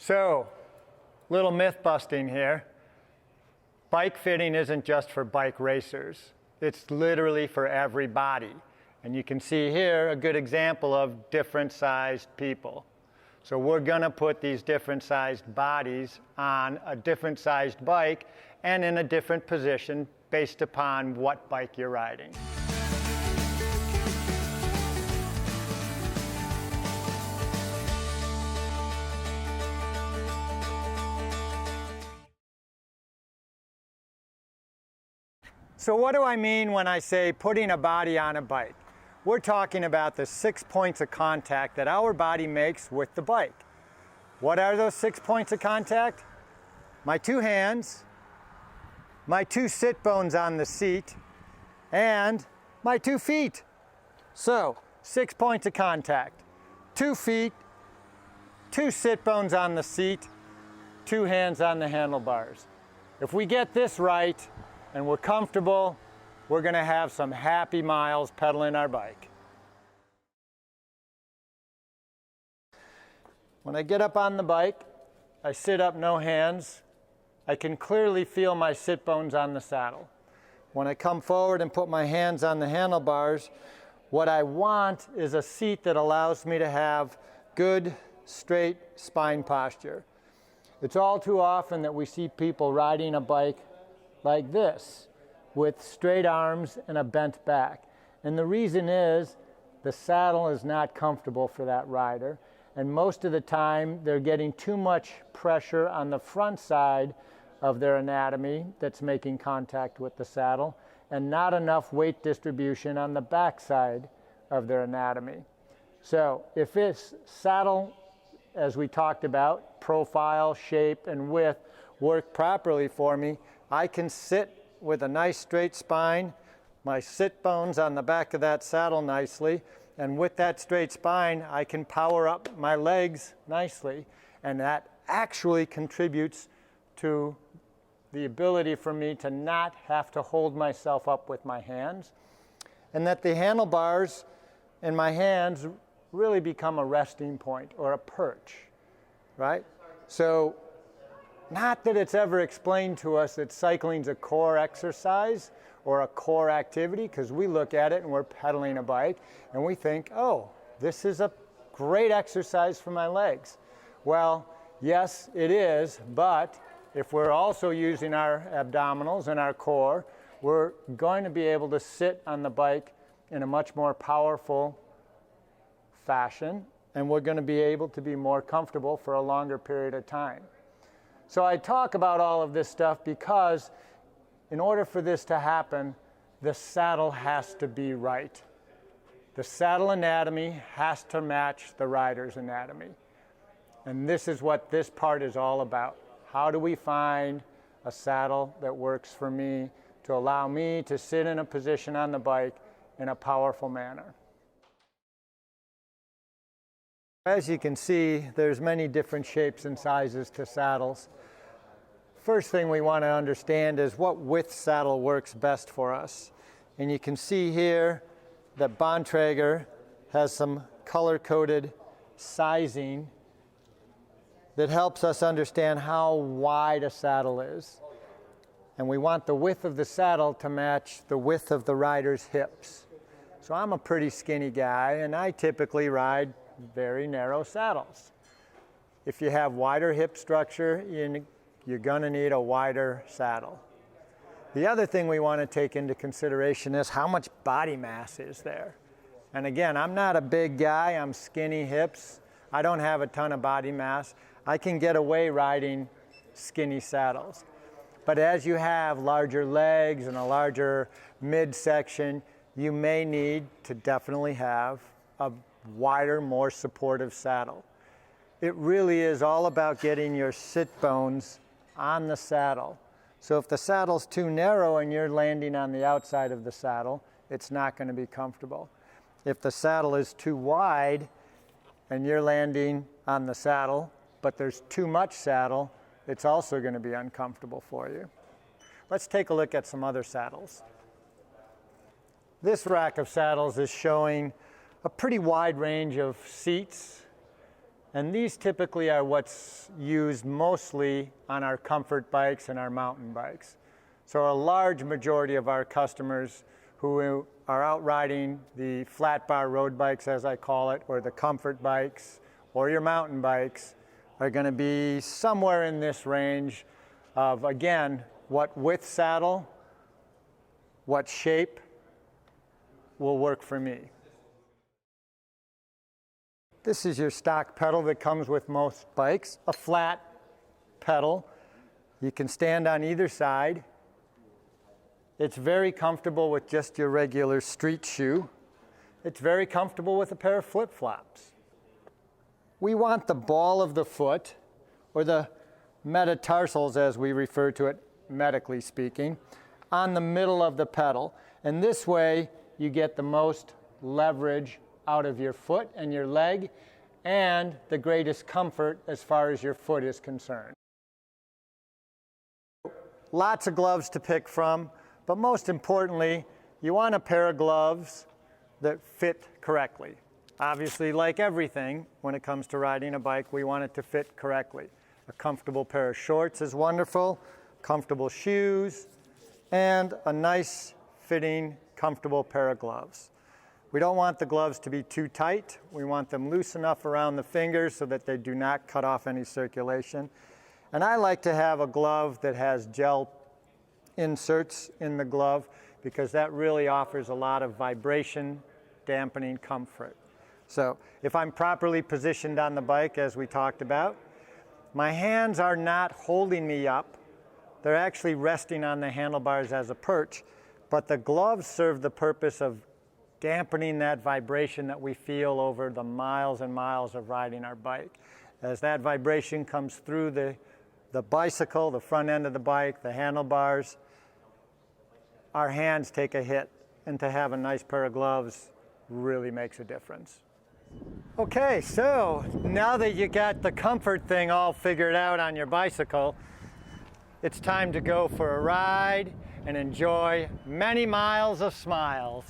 So, little myth busting here. Bike fitting isn't just for bike racers. It's literally for everybody. And you can see here a good example of different sized people. So we're gonna put these different sized bodies on a different sized bike and in a different position based upon what bike you're riding. So what do I mean when I say putting a body on a bike? We're talking about the 6 points of contact that our body makes with the bike. What are those 6 points of contact? My two hands, my two sit bones on the seat, and my 2 feet. So, 6 points of contact. 2 feet, 2 sit bones on the seat, 2 hands on the handlebars. If we get this right, and we're comfortable, we're gonna have some happy miles pedaling our bike. When I get up on the bike, I sit up no hands. I can clearly feel my sit bones on the saddle. When I come forward and put my hands on the handlebars, what I want is a seat that allows me to have good, straight spine posture. It's all too often that we see people riding a bike like this, with straight arms and a bent back. And the reason is the saddle is not comfortable for that rider. And most of the time, they're getting too much pressure on the front side of their anatomy that's making contact with the saddle, and not enough weight distribution on the back side of their anatomy. So if this saddle, as we talked about, profile, shape, and width work properly for me, I can sit with a nice straight spine, my sit bones on the back of that saddle nicely, and with that straight spine, I can power up my legs nicely, and that actually contributes to the ability for me to not have to hold myself up with my hands, and that the handlebars in my hands really become a resting point or a perch, right? So, not that it's ever explained to us that cycling's a core exercise or a core activity, because we look at it and we're pedaling a bike and we think, oh, this is a great exercise for my legs. Well, yes, it is, but if we're also using our abdominals and our core, we're going to be able to sit on the bike in a much more powerful fashion, and we're going to be able to be more comfortable for a longer period of time. So I talk about all of this stuff because in order for this to happen, the saddle has to be right. The saddle anatomy has to match the rider's anatomy. And this is what this part is all about. How do we find a saddle that works for me to allow me to sit in a position on the bike in a powerful manner? As you can see, there's many different shapes and sizes to saddles. First thing we want to understand is what width saddle works best for us. And you can see here that Bontrager has some color-coded sizing that helps us understand how wide a saddle is. And we want the width of the saddle to match the width of the rider's hips. So I'm a pretty skinny guy, and I typically ride very narrow saddles. If you have wider hip structure, you're gonna need a wider saddle. The other thing we want to take into consideration is how much body mass is there. And again, I'm not a big guy, I'm skinny hips. I don't have a ton of body mass. I can get away riding skinny saddles. But as you have larger legs and a larger midsection, you may need to definitely have a wider, more supportive saddle. It really is all about getting your sit bones on the saddle. So if the saddle's too narrow and you're landing on the outside of the saddle, it's not going to be comfortable. If the saddle is too wide and you're landing on the saddle, but there's too much saddle, it's also going to be uncomfortable for you. Let's take a look at some other saddles. This rack of saddles is showing a pretty wide range of seats And these typically are what's used mostly on our comfort bikes and our mountain bikes. So a large majority of our customers who are out riding the flat bar road bikes, as I call it, or the comfort bikes, or your mountain bikes, are going to be somewhere in this range of, again, what width saddle, what shape will work for me. This is your stock pedal that comes with most bikes, a flat pedal. You can stand on either side. It's very comfortable with just your regular street shoe. It's very comfortable with a pair of flip-flops. We want the ball of the foot, or the metatarsals as we refer to it medically speaking, on the middle of the pedal. And this way you get the most leverage out of your foot and your leg, and the greatest comfort as far as your foot is concerned. Lots of gloves to pick from, but most importantly, you want a pair of gloves that fit correctly. Obviously, like everything, when it comes to riding a bike, we want it to fit correctly. A comfortable pair of shorts is wonderful, comfortable shoes, and a nice fitting, comfortable pair of gloves. We don't want the gloves to be too tight. We want them loose enough around the fingers so that they do not cut off any circulation. And I like to have a glove that has gel inserts in the glove because that really offers a lot of vibration, dampening comfort. So if I'm properly positioned on the bike, as we talked about, my hands are not holding me up. They're actually resting on the handlebars as a perch, but the gloves serve the purpose of dampening that vibration that we feel over the miles and miles of riding our bike. As that vibration comes through the bicycle, the front end of the bike, the handlebars, our hands take a hit, and to have a nice pair of gloves really makes a difference. Okay, so now that you got the comfort thing all figured out on your bicycle, it's time to go for a ride and enjoy many miles of smiles.